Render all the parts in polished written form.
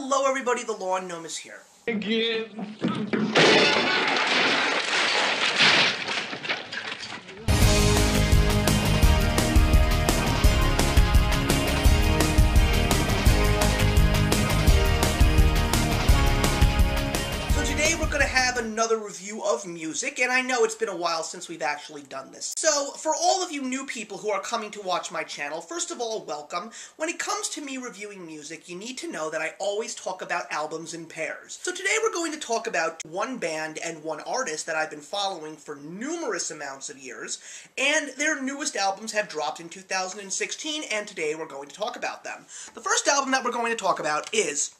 Hello everybody, the Lawn Gnome is here. Again. Another review of music, and I know it's been a while since we've actually done this. So, for all of you new people who are coming to watch my channel, first of all, welcome. When it comes to me reviewing music, you need to know that I always talk about albums in pairs. So today we're going to talk about one band and one artist that I've been following for numerous amounts of years, and their newest albums have dropped in 2016, and today we're going to talk about them. The first album that we're going to talk about is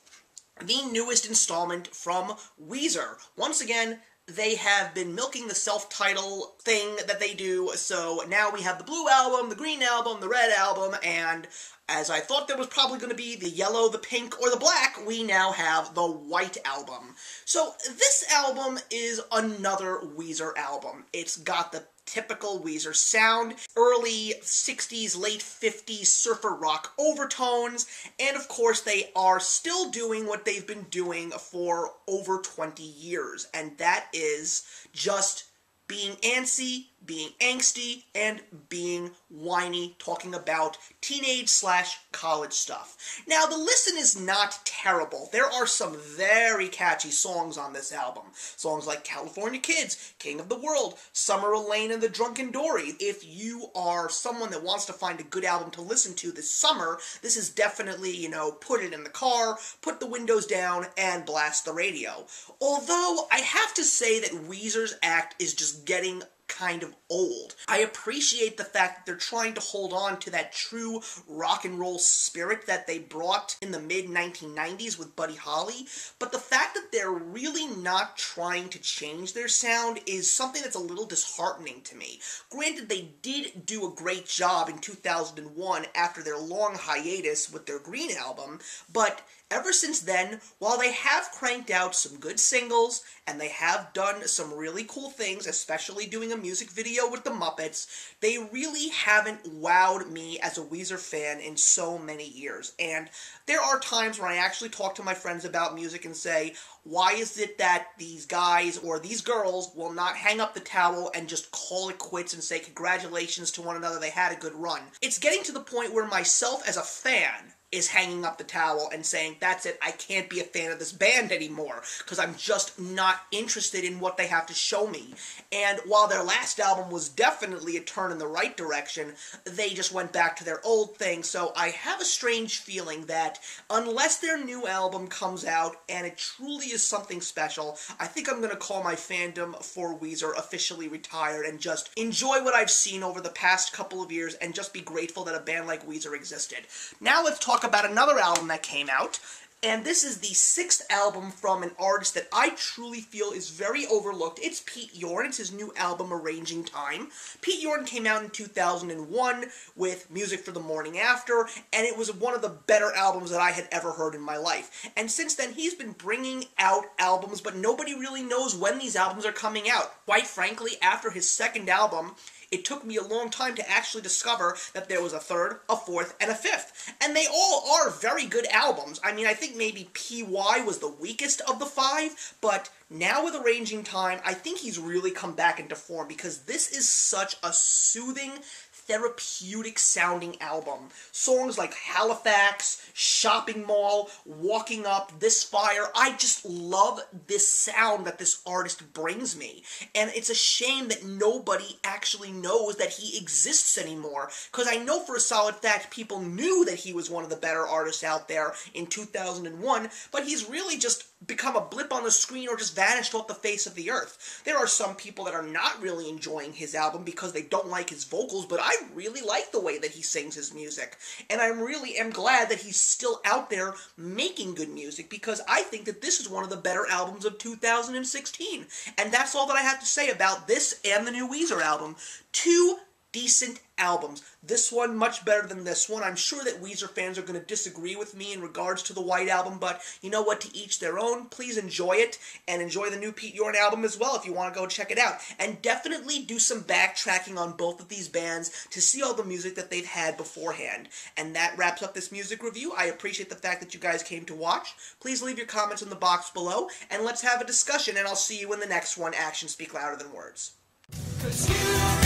the newest installment from Weezer. Once again, they have been milking the self-title thing that they do, so now we have the blue album, the green album, the red album, and as I thought there was probably going to be the yellow, the pink, or the black, we now have the white album. So this album is another Weezer album. It's got the typical Weezer sound, early 60s, late 50s surfer rock overtones, and of course they are still doing what they've been doing for over 20 years, and that is just being antsy, being angsty, and being whiny, talking about teenage/college stuff. Now, the listen is not terrible. There are some very catchy songs on this album. Songs like California Kids, King of the World, Summer Lane and the Drunken Dory. If you are someone that wants to find a good album to listen to this summer, this is definitely, put it in the car, put the windows down, and blast the radio. Although, I have to say that Weezer's act is just getting kind of old. I appreciate the fact that they're trying to hold on to that true rock and roll spirit that they brought in the mid-1990s with Buddy Holly, but the fact that they're really not trying to change their sound is something that's a little disheartening to me. Granted, they did do a great job in 2001 after their long hiatus with their Green album, but ever since then, while they have cranked out some good singles, and they have done some really cool things, especially doing a music video with the Muppets, they really haven't wowed me as a Weezer fan in so many years. And there are times when I actually talk to my friends about music and say, why is it that these guys or these girls will not hang up the towel and just call it quits and say congratulations to one another, they had a good run? It's getting to the point where myself as a fan is hanging up the towel and saying, that's it, I can't be a fan of this band anymore, because I'm just not interested in what they have to show me. And while their last album was definitely a turn in the right direction, they just went back to their old thing, so I have a strange feeling that unless their new album comes out and it truly is something special, I think I'm going to call my fandom for Weezer officially retired and just enjoy what I've seen over the past couple of years and just be grateful that a band like Weezer existed. Now let's talk about another album that came out, and this is the 6th album from an artist that I truly feel is very overlooked. It's Pete Yorn. It's his new album, Arranging Time. Pete Yorn came out in 2001 with Music for the Morning After, and it was one of the better albums that I had ever heard in my life. And since then, he's been bringing out albums, but nobody really knows when these albums are coming out. Quite frankly, after his second album, it took me a long time to actually discover that there was a third, a fourth, and a fifth. And they all are very good albums. I mean, I think maybe PY was the weakest of the 5, but now with Arranging Time, I think he's really come back into form because this is such a soothing, therapeutic sounding album. Songs like Halifax, Shopping Mall, Walking Up, This Fire, I just love this sound that this artist brings me. And it's a shame that nobody actually knows that he exists anymore, because I know for a solid fact people knew that he was one of the better artists out there in 2001, but he's really just become a blip on the screen or just vanished off the face of the earth. There are some people that are not really enjoying his album because they don't like his vocals, but I really like the way that he sings his music. And I really am glad that he's still out there making good music, because I think that this is one of the better albums of 2016. And that's all that I have to say about this and the new Weezer album. Two decent albums. This one much better than this one. I'm sure that Weezer fans are going to disagree with me in regards to the White Album, but you know what, to each their own. Please enjoy it, and enjoy the new Pete Yorn album as well if you want to go check it out. And definitely do some backtracking on both of these bands to see all the music that they've had beforehand. And that wraps up this music review. I appreciate the fact that you guys came to watch. Please leave your comments in the box below, and let's have a discussion, and I'll see you in the next one. Actions speak louder than words. 'Cause you